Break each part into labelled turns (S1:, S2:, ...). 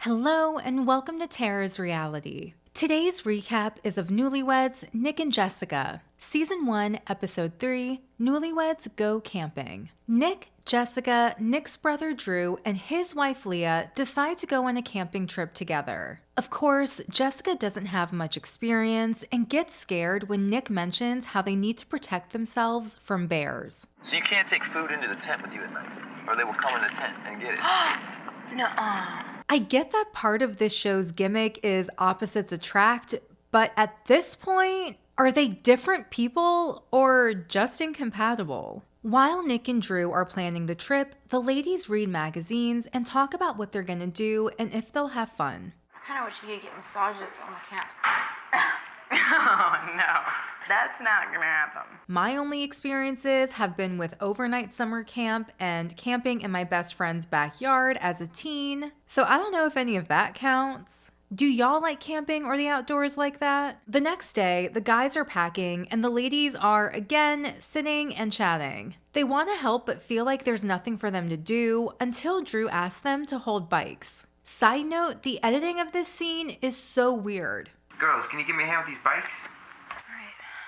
S1: Hello and welcome to Tara's Reality. Today's recap is of Newlyweds, Nick and Jessica. Season 1, Episode 3, Newlyweds Go Camping. Nick, Jessica, Nick's brother Drew, and his wife Leah decide to go on a camping trip together. Of course, Jessica doesn't have much experience and gets scared when Nick mentions how they need to protect themselves from bears.
S2: So you can't take food into the tent with you at night, or they will come in the tent and get it.
S3: Nuh-uh.
S1: I get that part of this show's gimmick is opposites attract, but at this point, are they different people or just incompatible? While Nick and Drew are planning the trip, the ladies read magazines and talk about what they're gonna do and if they'll have fun.
S3: I kind of wish you could get massages on the campsite. Oh, no. That's not gonna happen.
S1: My only experiences have been with overnight summer camp and camping in my best friend's backyard as a teen, so I don't know if any of that counts. Do y'all like camping or the outdoors like that? The next day, the guys are packing and the ladies are, again, sitting and chatting. They want to help but feel like there's nothing for them to do until Drew asks them to hold bikes. Side note, the editing of this scene is so weird.
S4: Girls, can you give me a hand with these bikes?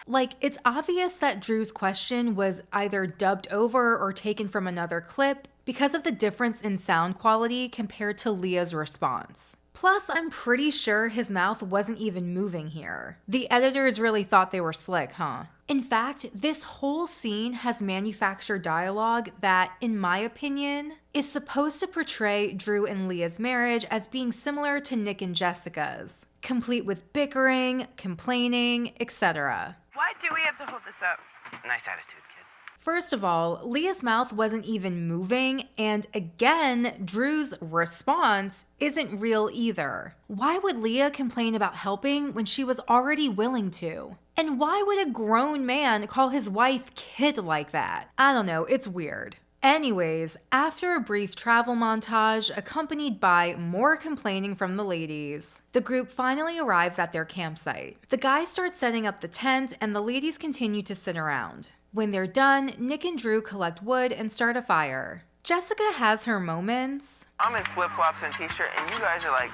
S1: Like, it's obvious that Drew's question was either dubbed over or taken from another clip because of the difference in sound quality compared to Leah's response. Plus, I'm pretty sure his mouth wasn't even moving here. The editors really thought they were slick, huh? In fact, this whole scene has manufactured dialogue that, in my opinion, is supposed to portray Drew and Leah's marriage as being similar to Nick and Jessica's, complete with bickering, complaining, etc.
S5: Why do we have to hold this up?
S4: Nice attitude, kid.
S1: First of all, Leah's mouth wasn't even moving, and again, Drew's response isn't real either. Why would Leah complain about helping when she was already willing to? And why would a grown man call his wife kid like that? I don't know, it's weird. Anyways, after a brief travel montage accompanied by more complaining from the ladies, the group finally arrives at their campsite. The guys start setting up the tent and the ladies continue to sit around. When they're done, Nick and Drew collect wood and start a fire. Jessica has her moments.
S4: I'm in flip-flops and t-shirt, and you guys are like...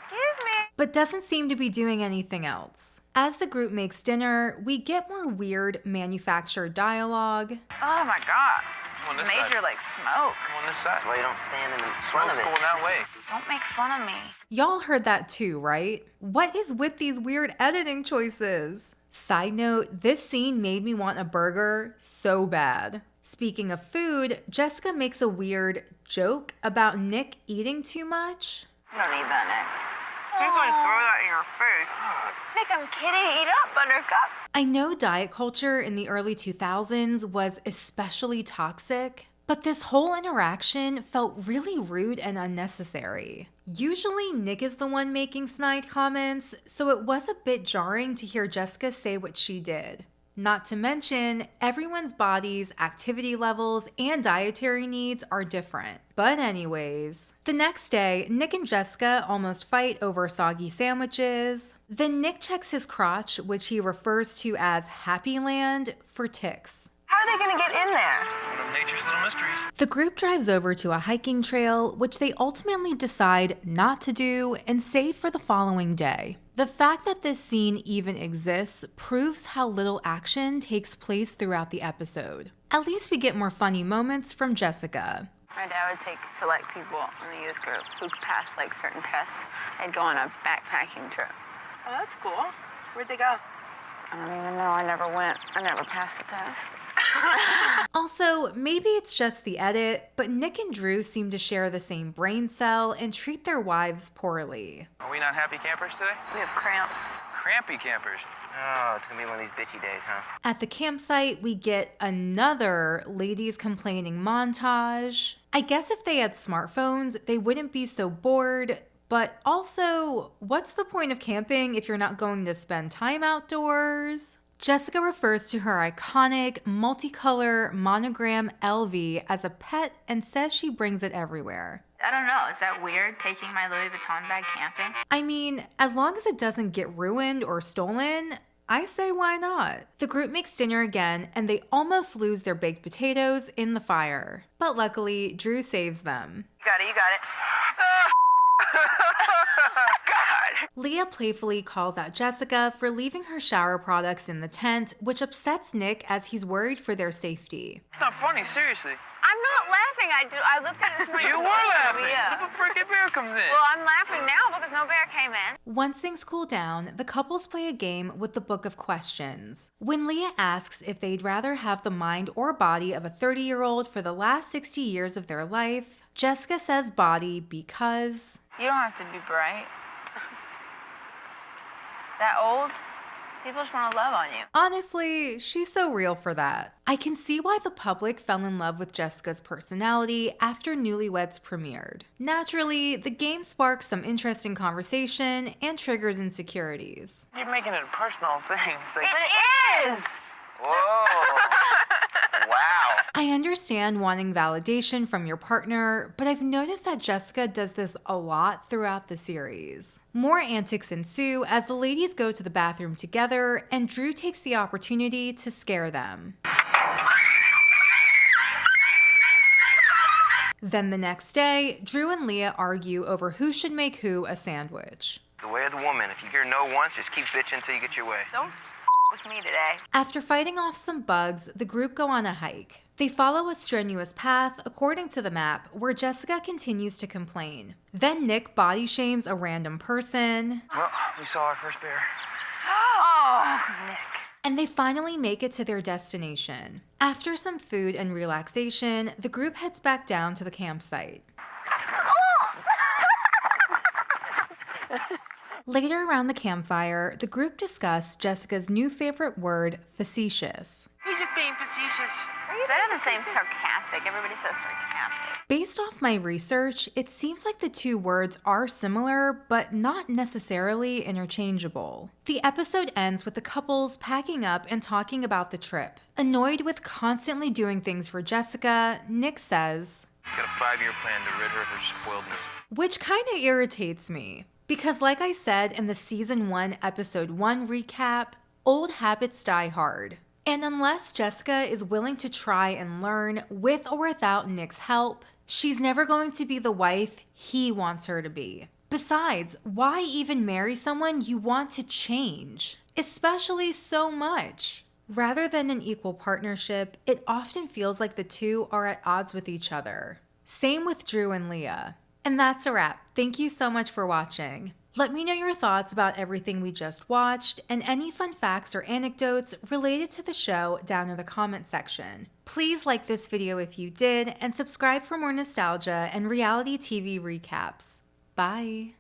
S3: Excuse me.
S1: But doesn't seem to be doing anything else. As the group makes dinner, we get more weird manufactured dialogue.
S3: Oh my god.
S2: On
S3: It's
S2: this
S3: major
S2: side.
S3: like smoke.
S2: Come on this side.
S4: Why you don't stand in the front
S2: Smoke's
S4: of it?
S2: going that way.
S3: Don't make fun of me.
S1: Y'all heard that too, right? What is with these weird editing choices? Side note, this scene made me want a burger so bad. Speaking of food, Jessica makes a weird joke about Nick eating too much.
S3: You don't need that, Nick.
S5: He's gonna throw that in your face.
S3: Nick, I'm kidding. Eat up, buttercup.
S1: I know diet culture in the early 2000s was especially toxic, but this whole interaction felt really rude and unnecessary. Usually Nick is the one making snide comments, so it was a bit jarring to hear Jessica say what she did. Not to mention, everyone's bodies, activity levels, and dietary needs are different. But anyways, the next day, Nick and Jessica almost fight over soggy sandwiches. Then Nick checks his crotch, which he refers to as Happy Land, for ticks.
S5: How are they gonna get in there?
S2: One of nature's little mysteries.
S1: The group drives over to a hiking trail, which they ultimately decide not to do and save for the following day. The fact that this scene even exists proves how little action takes place throughout the episode. At least we get more funny moments from Jessica.
S3: My dad would take select people in the youth group who passed like certain tests. I'd go on a backpacking trip.
S5: Oh, that's cool. Where'd they go?
S3: I don't even know. I never went. I never passed the test.
S1: Also, maybe it's just the edit, but Nick and Drew seem to share the same brain cell and treat their wives poorly.
S2: Are we not happy campers today?
S3: We have cramps.
S2: Crampy campers.
S4: Oh, it's gonna be one of these bitchy days, huh?
S1: At the campsite, we get another ladies complaining montage. I guess if they had smartphones, they wouldn't be so bored. But also, what's the point of camping if you're not going to spend time outdoors? Jessica refers to her iconic multicolor monogram LV as a pet and says she brings it everywhere.
S3: I don't know. Is that weird, taking my Louis Vuitton bag camping?
S1: I mean, as long as it doesn't get ruined or stolen, I say why not? The group makes dinner again and they almost lose their baked potatoes in the fire. But luckily, Drew saves them.
S5: You got it, you got it.
S1: Leah playfully calls out Jessica for leaving her shower products in the tent, which upsets Nick as he's worried for their safety.
S2: It's not funny, seriously.
S5: I'm not laughing. I looked at it this morning.
S2: You were laughing. What if a freaking bear comes in?
S5: Well, I'm laughing now because no bear came in.
S1: Once things cool down, the couples play a game with the Book of Questions. When Leah asks if they'd rather have the mind or body of a 30-year-old for the last 60 years of their life, Jessica says body because...
S3: You don't have to be bright. That old? People just want to love on you.
S1: Honestly, she's so real for that. I can see why the public fell in love with Jessica's personality after Newlyweds premiered. Naturally, the game sparks some interesting conversation and triggers insecurities.
S2: You're making it a personal thing. It's like,
S5: It is!
S4: Whoa. Wow.
S1: I understand wanting validation from your partner, but I've noticed that Jessica does this a lot throughout the series. More antics ensue as the ladies go to the bathroom together, and Drew takes the opportunity to scare them. Then the next day, Drew and Leah argue over who should make who a sandwich.
S4: The way of the woman. If you hear no once, just keep bitching until you get your way.
S5: Don't with me today.
S1: After fighting off some bugs, the group go on a hike. They follow a strenuous path according to the map, where Jessica continues to complain. Then Nick body shames a random person,
S2: well, we saw our first bear.
S5: Oh, Nick.
S1: and they finally make it to their destination. After some food and relaxation, the group heads back down to the campsite. Later around the campfire, the group discussed Jessica's new favorite word, facetious.
S5: He's just being facetious.
S3: Better than saying sarcastic. Everybody says sarcastic.
S1: Based off my research, it seems like the two words are similar, but not necessarily interchangeable. The episode ends with the couples packing up and talking about the trip. Annoyed with constantly doing things for Jessica, Nick says,
S2: Got a 5-year plan to rid her of her spoiledness.
S1: which kind of irritates me. Because like I said in the season 1 episode 1 recap, old habits die hard. And unless Jessica is willing to try and learn with or without Nick's help, she's never going to be the wife he wants her to be. Besides, why even marry someone you want to change? Especially so much. Rather than an equal partnership, it often feels like the two are at odds with each other. Same with Drew and Leah. And that's a wrap. Thank you so much for watching. Let me know your thoughts about everything we just watched and any fun facts or anecdotes related to the show down in the comment section. Please like this video if you did and subscribe for more nostalgia and reality TV recaps. Bye.